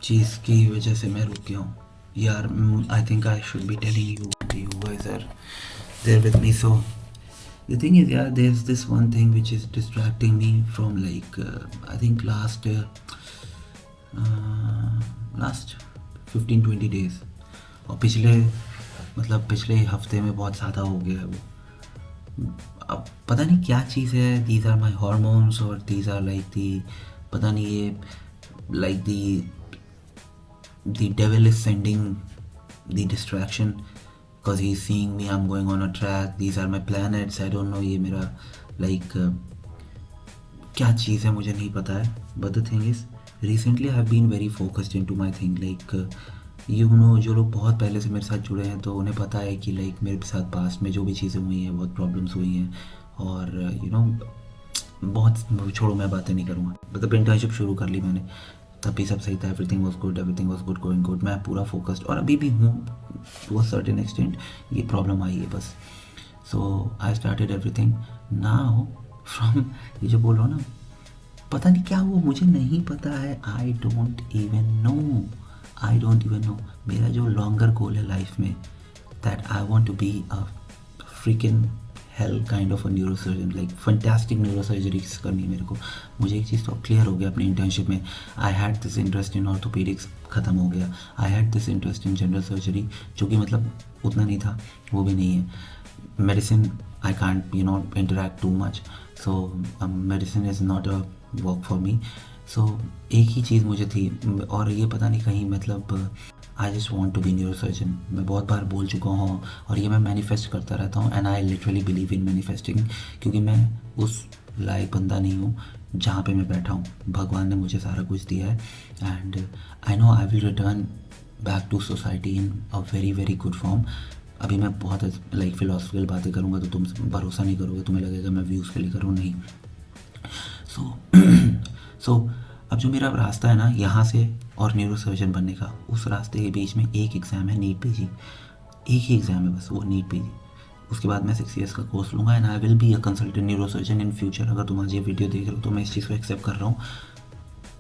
चीज़ की वजह से मैं रुक गया हूँ यार. I think I should be telling you guys are there with me. So the thing is, yeah, there's this one thing which is distracting me from I think last 15-20 days. और पिछले हफ्ते में बहुत ज़्यादा हो गया है वो. अब पता नहीं क्या चीज़ है. दीज आर माई हॉर्मोन्स और दीज आर लाइक दी, पता नहीं, ये like the devil is sending the distraction because he's seeing me, I'm going on a track, these are my planets, I don't know. ये मेरा क्या चीज़ है मुझे नहीं पता है. but the thing is recently I have been very focused into my thing. जो लोग बहुत पहले से मेरे साथ जुड़े हैं तो उन्हें पता है कि मेरे साथ पास्ट में जो भी चीज़ें हुई हैं, बहुत प्रॉब्लम्स हुई हैं. और बहुत, छोड़ो, मैं बातें नहीं करूँगा. मतलब इंटर्नशिप शुरू कर ली मैंने, तब भी सब सही था. Everything was good, going good. मैं पूरा फोकस्ड और अभी भी हूँ टू अ सर्टेन एक्सटेंट. ये प्रॉब्लम आई है बस. So I started everything now from, ये जो बोल रहा हूँ ना, पता नहीं क्या हुआ, मुझे नहीं पता है. I don't even know. मेरा जो लॉन्गर गोल है लाइफ में, that I want to be a freaking hell kind of a neurosurgeon. Fantastic neurosurgery करनी है मेरे को. मुझे एक चीज़ तो क्लियर हो गया अपनी इंटर्नशिप में. I had this interest in orthopaedics, ख़त्म हो गया. I had this interest in general surgery, जो कि उतना नहीं था, वो भी नहीं है. Medicine I can't interact too much. So medicine is not a work for me. So एक ही चीज़ मुझे थी, और ये पता नहीं कहीं I just want to be neurosurgeon. मैं बहुत बार बोल चुका हूँ और ये मैं मैनिफेस्ट करता रहता हूँ. And I literally believe in manifesting, क्योंकि मैं उस लायक बंदा नहीं हूँ जहाँ पे मैं बैठा हूँ. भगवान ने मुझे सारा कुछ दिया है. And I know I will return back to society in a very very good form. अभी मैं बहुत फिलोसफिकल बातें करूँगा तो तुम भरोसा नहीं करोगे, तुम्हें लगेगा मैं व्यूज़ के लिए करूँ. नहीं. सो अब जो मेरा रास्ता है ना यहाँ से और न्यूरोसर्जन बनने का, उस रास्ते के बीच में एक एग्ज़ाम है, नीट पीजी. एक ही एग्ज़ाम है बस, वो नीट पीजी. उसके बाद मैं 6 ईयर्स का कोर्स लूँगा and I will be a consultant neurosurgeon in future. अगर तुम आज ये वीडियो देख रहे हो तो मैं इस चीज़ को एक्सेप्ट कर रहा हूँ.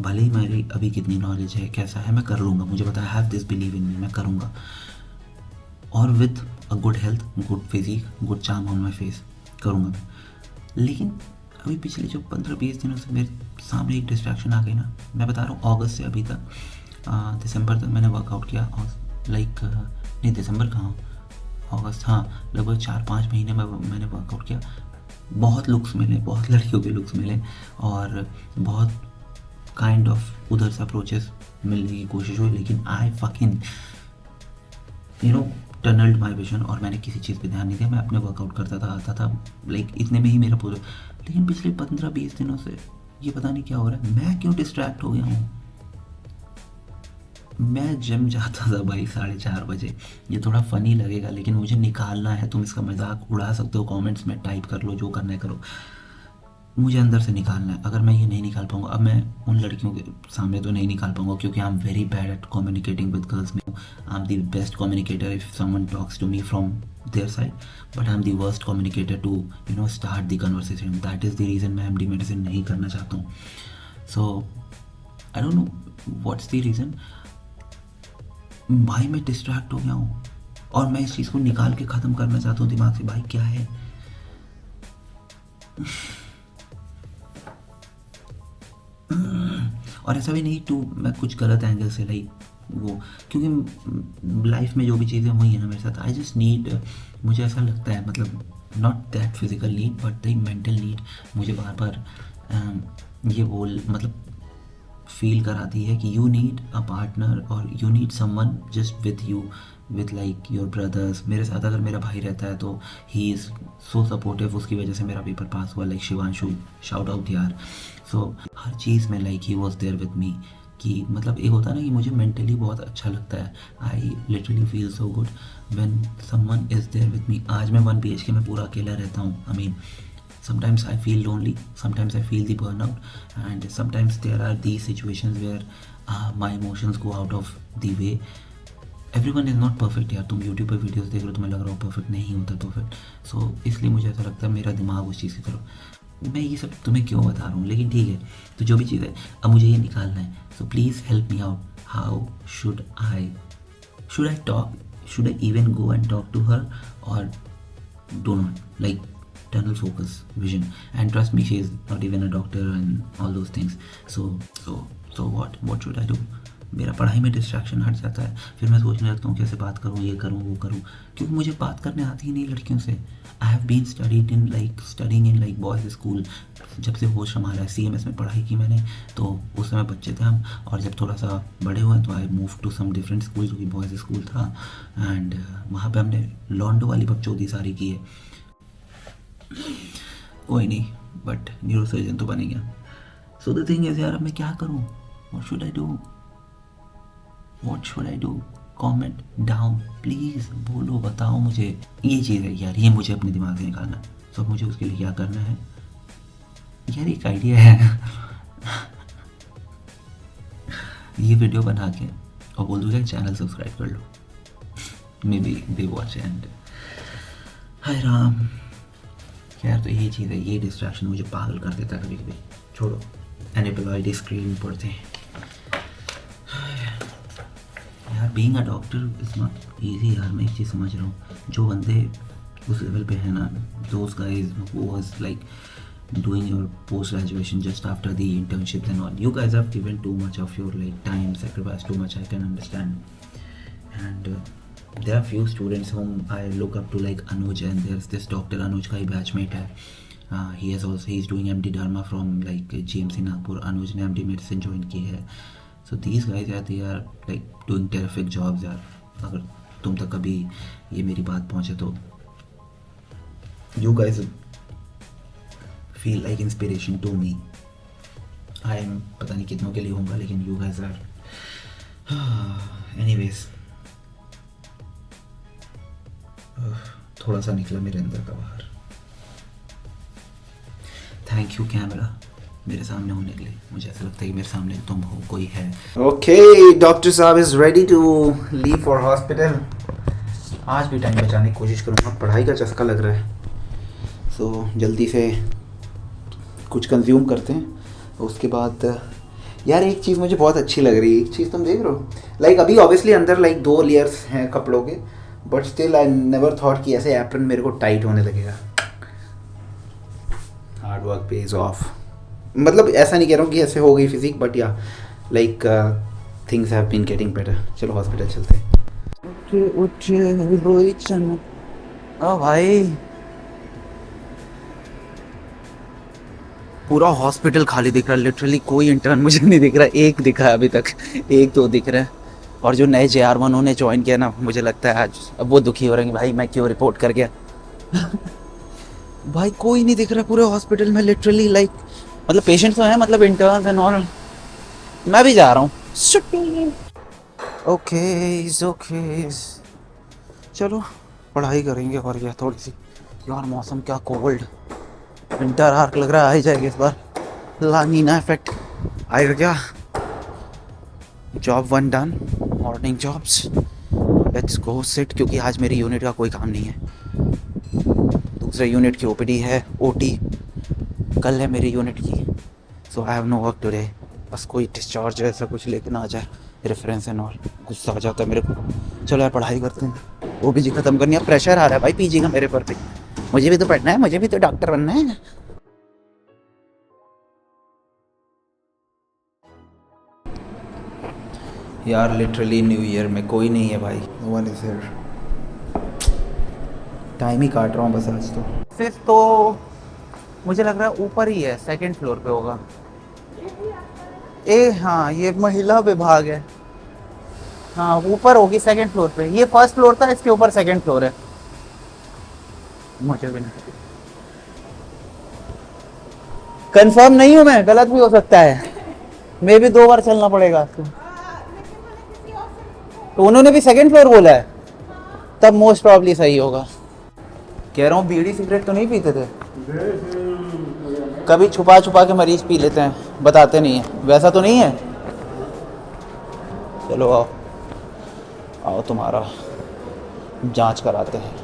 भले ही मेरी अभी कितनी नॉलेज है, कैसा है, मैं कर लूँगा. मुझे पता है, have this believe in me, मैं करूँगा. और with a good health, good physique, good charm on my face करूँगा मैं. लेकिन अभी पिछले जो 15-20 दिनों से मेरे सामने एक डिस्ट्रैक्शन आ गई ना. मैं बता रहा हूँ, अगस्त से अभी तक, दिसंबर तक मैंने वर्कआउट किया. और नहीं, दिसंबर कहाँ, अगस्त, हाँ, लगभग 4-5 महीने में मैंने वर्कआउट किया. बहुत लुक्स मिले, बहुत लड़कियों के लुक्स मिले, और बहुत काइंड ऑफ उधर से अप्रोचेस मिलने की कोशिश हुई. लेकिन आई फकिंग टनल्ड माई विजन, और मैंने किसी चीज़ पे ध्यान नहीं दिया. मैं अपने वर्कआउट करता था, आता था, इतने में ही मेरा पूरा. लेकिन पिछले 15-20 दिनों से ये पता नहीं क्या हो रहा है. मैं क्यों डिस्ट्रैक्ट हो गया हूँ. मैं जिम जाता था भाई 4:30 बजे. ये थोड़ा फ़नी लगेगा लेकिन मुझे निकालना है. तुम इसका मजाक उड़ा सकते हो, कमेंट्स में टाइप कर लो, जो करना है करो. मुझे अंदर से निकालना है. अगर मैं ये नहीं निकाल पाऊँगा, अब मैं उन लड़कियों के सामने तो नहीं निकाल पाऊँगा, क्योंकि I am very bad at communicating with girls. I am the best communicator if someone talks to me from their side, but I am the worst communicator to start the conversation. That is the reason मैं MD medicine नहीं करना चाहता हूँ. So I don't know what's the reason. भाई मैं distract हो गया हूँ और मैं इस चीज़ को निकाल के ख़त्म करना चाहता हूँ दिमाग से. भाई क्या है. और ऐसा भी नहीं मैं कुछ गलत एंगल से वो, क्योंकि लाइफ में जो भी चीज़ें हुई हैं ना मेरे साथ, आई जस्ट नीड, मुझे ऐसा लगता है, not that physical need but the mental need मुझे बार बार ये फील कराती है कि यू नीड अ पार्टनर और you need someone just with you, with your brothers. मेरे साथ अगर मेरा भाई रहता है तो ही इज़ सो सपोर्टिव. उसकी वजह से मेरा पेपर पास हुआ. शिवांशु, शाउट आउट यार. सो हर चीज़ में he was there with me. कि एक होता है ना कि मुझे मेंटली बहुत अच्छा लगता है. I literally feel so good when someone is there with me. आज मैं 1 BHK में पूरा अकेला रहता हूँ. I mean, sometimes I feel lonely, sometimes I feel the burnout, and sometimes there are these situations where my emotions go out of the way. Everyone is not perfect यार. तुम YouTube पे videos देख रहे हो, तुम्हें लग रहा हो परफेक्ट, नहीं होता परफेक्ट. सो इसलिए मुझे ऐसा लगता है मेरा दिमाग उस चीज़ की तरफ. मैं ये सब तुम्हें क्यों बता रहा हूँ, लेकिन ठीक है। तो जो भी चीज़ है, अब मुझे ये निकालना है। So please help me out. How should I talk, should I even go and talk to her, और do not like tunnel focus vision, and trust me, she is not even a doctor and all those things. So what should I do? मेरा पढ़ाई में distraction हट जाता है, फिर मैं सोचने लगता हूँ कैसे बात करूँ, ये करूँ वो करूँ, क्योंकि मुझे बात करने आती ही नहीं लड़कियों से। I have been studying in like boys school. जब से होश संभाला है, CMS में पढ़ाई की मैंने, तो उस समय बच्चे थे हम, और जब थोड़ा सा बड़े हुए तो I move to some different school, जो कि बॉयज़ स्कूल था, एंड वहाँ पे हमने लॉन्डो वाली बकचोदी सारी की है। कोई नहीं, बट न्यूरो सर्जन तो बनेगा। सो द थिंग इज़ यार, अब मैं क्या करूँ? What should I do? Comment down please, बोलो, बताओ मुझे। ये चीज़ है यार, ये मुझे अपने दिमाग से निकालना। सो मुझे उसके लिए क्या करना है यार, एक आइडिया है। ये वीडियो बना के और बोल दूँगा चैनल सब्सक्राइब कर लो, maybe they watch. And हाय राम, यार तो ये चीज़ है, ये डिस्ट्रैक्शन मुझे पागल कर देता है कभी कभी। छोड़ो, एनेबलॉइड स्क्रीन पढ़ते हैं यार। Being a doctor is not easy यार। मैं एक चीज़ समझ रहा हूँ, जो बंदे उस लेवल पे है ना, those guys who was like doing your post graduation just after the internships and all, you guys have given too much of your like time, sacrificed too much, I can understand. And there are few students whom I look up to, like Anuj, and there's this Dr. Anuj का ही batchmate है। he's doing MD Dharma from like GMC Nagpur। Anuj ने MD medicine join की है। So these guys यार, they are like doing terrific jobs यार। अगर तुम तक कभी ये मेरी बात पहुँचे तो you guys feel like inspiration to me। I am पता नहीं कितनों के लिए होगा, लेकिन you guys are anyways। थोड़ा सा निकला मेरे अंदर का बाहर। थैंक यू कैमरा मेरे सामने होने के लिए। मुझे ऐसा लगता है कि मेरे सामने तुम हो, कोई है। ओके, डॉक्टर साहब is ready to leave for hospital. आज भी टाइम बचाने की कोशिश करूँगा, पढ़ाई का चस्का लग रहा है। सो जल्दी से कुछ कंज्यूम करते हैं। उसके बाद यार एक चीज़ मुझे बहुत अच्छी लग रही है, एक चीज़ तुम देख रहे हो, लाइक अभी ऑब्वियसली अंदर लाइक 2 लेयर्स हैं कपड़ों के, but still I never thought कि ऐसे एप्रन मेरे को टाइट होने लगेगा। Hard work page of. मतलब ऐसा नहीं कह रहा हूँ कि ऐसे हो गई physique, but yeah like things have been getting better. चलो हॉस्पिटल चलते हैं। भाई पूरा हॉस्पिटल खाली दिख रहा है, लिटरली कोई इंटर्न मुझे नहीं दिख रहा। एक दिखा है अभी तक, एक तो दिख रहा है। और जो नए JR1 उन्होंने ज्वाइन किया ना, मुझे लगता है आज अब वो दुखी हो रहे हैं, भाई मैं क्यों रिपोर्ट कर गया। भाई कोई नहीं दिख रहा पूरे हॉस्पिटल में, लिटरली लाइक मतलब पेशेंट्स तो हैं, मतलब इंटर्न्स एंड ऑल। मैं भी जा रहा हूँ। ओके चलो पढ़ाई करेंगे और क्या थोड़ी सी। यार मौसम क्या कोल्ड, विंटर आर्क लग रहा है, आ ही जाएगा इस बार। ला नीना इफेक्ट आएगा क्या। Job 1 done, morning jobs, let's go sit, क्योंकि आज मेरी यूनिट का कोई काम नहीं है। दूसरे यूनिट की OPD है, OT कल है मेरी यूनिट की। So I have no work today. बस कोई डिस्चार्ज ऐसा कुछ लेके ना आ जाए, रेफरेंस एंड ऑल। गुस्सा आ जाता है मेरे को। चलो यार पढ़ाई करते हैं, OPG ख़त्म करनी है। प्रेशर आ रहा है भाई PG का मेरे पर भी, मुझे भी तो पढ़ना है, मुझे भी तो डॉक्टर बनना है। यार लिटरली न्यू ईयर में कोई नहीं है भाई, no one is here. Time ही काट रहा हूँ बस आज तो। फिफ्थ तो मुझे लग रहा है ऊपर ही है, 2nd फ्लोर पे होगा। हाँ ये महिला विभाग है, हाँ ऊपर होगी 2nd फ्लोर पे। ये 1st फ्लोर था, इसके ऊपर 2nd फ्लोर है। मुझे भी नहीं कंफर्म नहीं हूँ मैं, गलत भी हो सकता है। मैं भी 2 बार चलना पड़ेगा आपको। तो उन्होंने भी 2nd फ्लोर बोला है, तब मोस्ट प्रॉब्ली सही होगा। कह रहा हूँ बीड़ी सिगरेट तो नहीं पीते थे? कभी छुपा छुपा के मरीज पी लेते हैं, बताते नहीं है, वैसा तो नहीं है। चलो आओ आओ तुम्हारा जांच कराते हैं।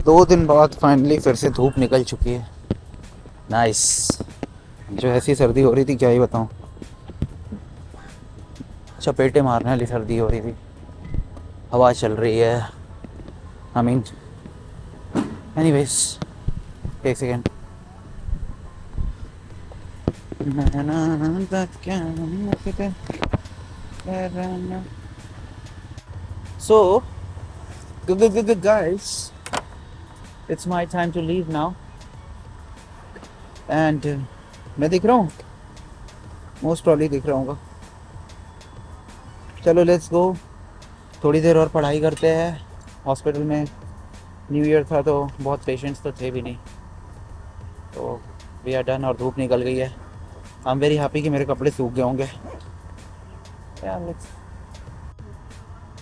2 दिन बाद फाइनली फिर से धूप निकल चुकी है। नाइस। जो ऐसी सर्दी हो रही थी क्या ही बताऊँ, चपेटे मारने वाली सर्दी हो रही थी। हवा चल रही है, आई मीन एनीवेज, एक second. So guys, it's my time to leave now and मैं दिख रहा हूँ, मोस्ट प्रॉब्ली दिख रहा हूँ। चलो लेट्स गो, थोड़ी देर और पढ़ाई करते हैं। हॉस्पिटल में न्यू ईयर था तो बहुत पेशेंट्स तो थे भी नहीं, तो वी आर डन। और धूप निकल गई है। आई एम वेरी हैप्पी कि मेरे कपड़े सूख गए होंगे यार।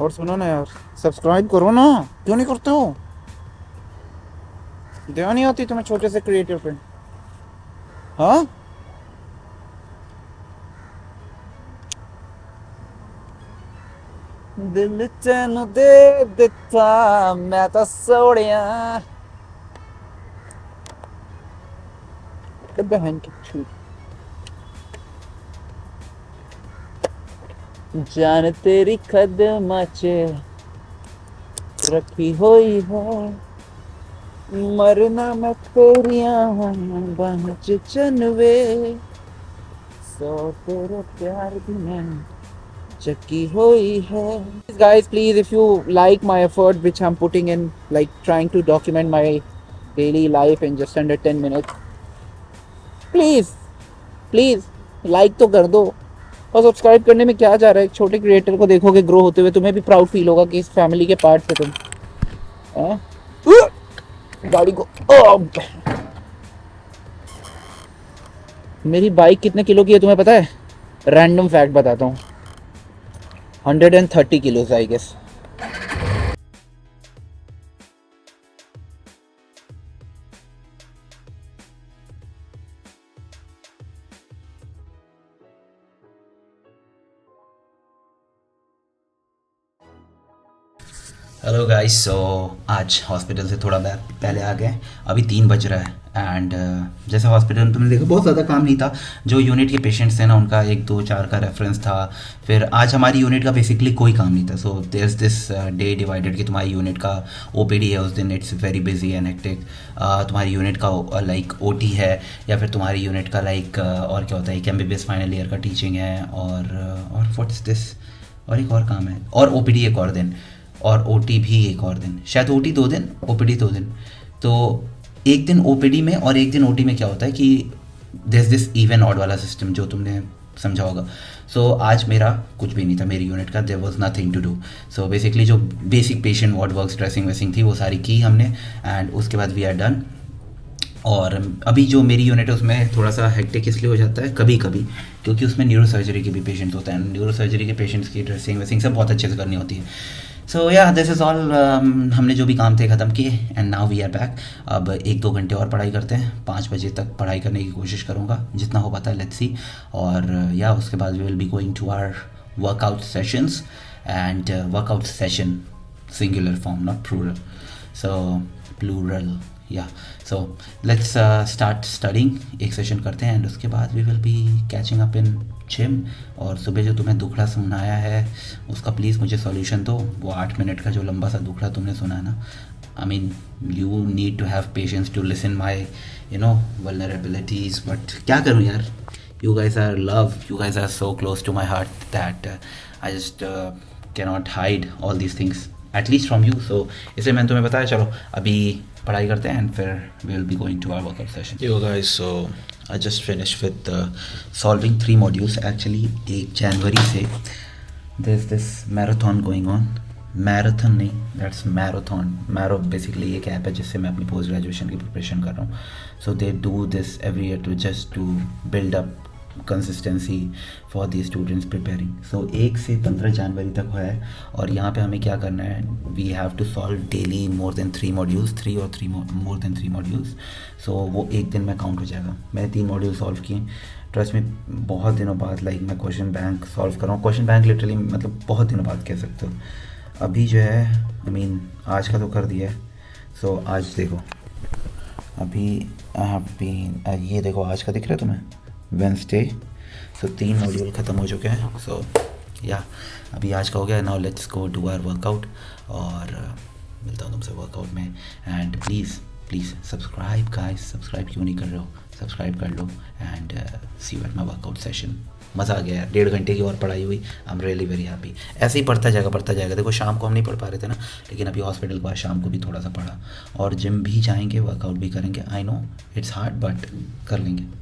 और सुनो ना यार, सब्सक्राइब करो ना, क्यों नहीं करते हो? ध्यान नहीं आती तुम्हें छोटे से क्रिएटर पे? हाँ, दिल तेन दे दिता मैं तो सोड़िया बहन की छूट, जान तेरी कदम च रखी हुई है, मरना मैं तेरिया बाहों च चनवे, सो तेरे प्यार भी मैं चक्की हुई है। Guys, please, if you like my effort which I'm putting in, like trying to document my daily life in just under 10 minutes, please like तो कर दो। और सब्सक्राइब करने में क्या जा रहा है? एक छोटे क्रिएटर को देखोगे ग्रो होते हुए, तुम्हें भी प्राउड फील होगा कि इस फैमिली के पार्ट थे तुम। गाड़ी को मेरी बाइक कितने किलो की है तुम्हें पता है? रैंडम फैक्ट बताता हूँ, 130 kilos, I guess. Hello guys, so आज हॉस्पिटल से थोड़ा पहले आ गए। अभी 3 बज रहा है एंड जैसे हॉस्पिटल में तुमने देखा बहुत ज़्यादा काम नहीं था। जो यूनिट के पेशेंट्स थे ना, उनका 1 2 4 का रेफरेंस था। फिर आज हमारी यूनिट का बेसिकली कोई काम नहीं था। So there is this day divided कि तुम्हारी यूनिट का ओपीडी है उस दिन, it's very busy and hectic. तुम्हारी यूनिट का लाइक ओटी है, या फिर तुम्हारी यूनिट का लाइक और क्या होता है, एक एमबीबीएस फाइनल ईयर का टीचिंग है, और व्हाट्स दिस, और एक और काम है, और ओपीडी एक और दिन, और ओटी भी एक और दिन, शायद ओटी 2 दिन, ओपीडी 2 दिन। तो एक दिन ओपीडी में और एक दिन ओटी में क्या होता है कि दिस दिस इवन ऑड वाला सिस्टम जो तुमने समझा होगा। सो आज मेरा कुछ भी नहीं था, मेरी यूनिट का there was nothing to do. So basically जो basic patient ward works, dressing वेसिंग थी वो सारी की हमने, एंड उसके बाद वी आर डन। और अभी जो मेरी यूनिट है उसमें थोड़ा सा हेक्टिक इसलिए हो जाता है कभी कभी, क्योंकि उसमें न्यूरो सर्जरी के भी पेशेंट्स होते हैं। न्यूरो सर्जरी के पेशेंट्स की ड्रेसिंग वेसिंग सब बहुत अच्छे से करनी होती है। सो या दिस इज़ ऑल। हमने जो भी काम थे ख़त्म किए and now we are back. अब 1 2 घंटे और पढ़ाई करते हैं, 5 बजे तक पढ़ाई करने की कोशिश करूँगा जितना हो पाता है, लेट्स सी। और या उसके बाद we will be going to our workout sessions, and workout session singular form, not plural, so plural या। So let's start studying. एक सेशन करते हैं एंड उसके बाद we will be catching up in gym. और सुबह जो तुम्हें दुखड़ा सुनाया है उसका प्लीज़ मुझे सॉल्यूशन दो। वो 8 मिनट का जो लंबा सा दुखड़ा तुमने सुना है ना, I mean you need to have patience to listen my vulnerabilities, but क्या करूँ यार, you guys are love, you guys are so close to my heart that I just cannot hide all these things, at least from you. So इसलिए मैंने तुम्हें बताया चलो अभी पढ़ाई करते हैं एंड फिर we will be going to our workout session. Yo guys, so I just finished with solving 3 modules actually. 1 जनवरी से there's this marathon going on. Marathon नहीं, दैट्स मैराथन। मैरो बेसिकली एक ऐप है जिससे मैं अपनी पोस्ट ग्रेजुएशन की preparation कर रहा हूँ। So they do this every year to just to build up consistency for the students preparing. So 1 से 15 जनवरी तक है, और यहाँ पे हमें क्या करना है, we have to solve daily more than 3 modules, 3 और 3 मोर देन 3 मॉड्यूल्स। सो वो एक दिन में काउंट हो जाएगा। मैंने 3 मॉड्यूल सॉल्व किए, ट्रस्ट में बहुत दिनों बाद लाइक मैं क्वेश्चन बैंक सॉल्व कर रहा हूँ। क्वेश्चन बैंक लिटरली मतलब बहुत दिनों बाद कह सकते हो। अभी जो है आई मीन आज का तो कर दिया है। सो आज देखो, अभी आई हैव बीन, ये देखो आज का दिख रहा है तुम्हें, वेंसडे। सो 3 मॉड्यूल ख़त्म हो चुके हैं। सो या अभी आज का हो गया। Now let's go to our workout, और मिलता हूँ तुमसे वर्कआउट में। And please please subscribe guys, subscribe क्यों नहीं कर रहे हो, सब्सक्राइब कर लो। And see you at my workout session. मज़ा आ गया यार, 1.5 घंटे की और पढ़ाई हुई। I am really very happy. ऐसे ही पढ़ता जाएगा पढ़ता जाएगा। देखो शाम को हम नहीं पढ़ पा रहे थे ना, लेकिन अभी हॉस्पिटल के बाद शाम को भी थोड़ा सा पढ़ा, और जिम भी जाएंगे, वर्कआउट भी करेंगे। I know it's hard but कर लेंगे।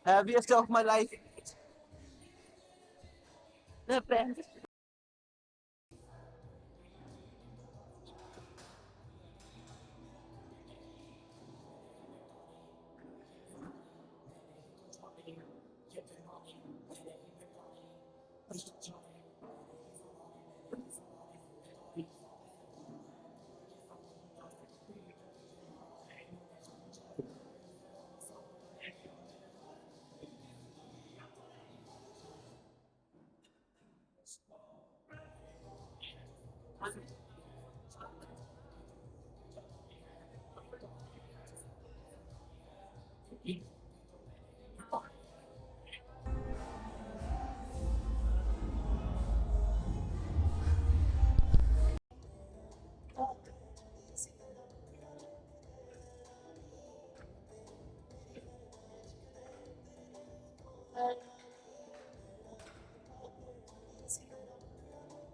Happiest of my life. The best.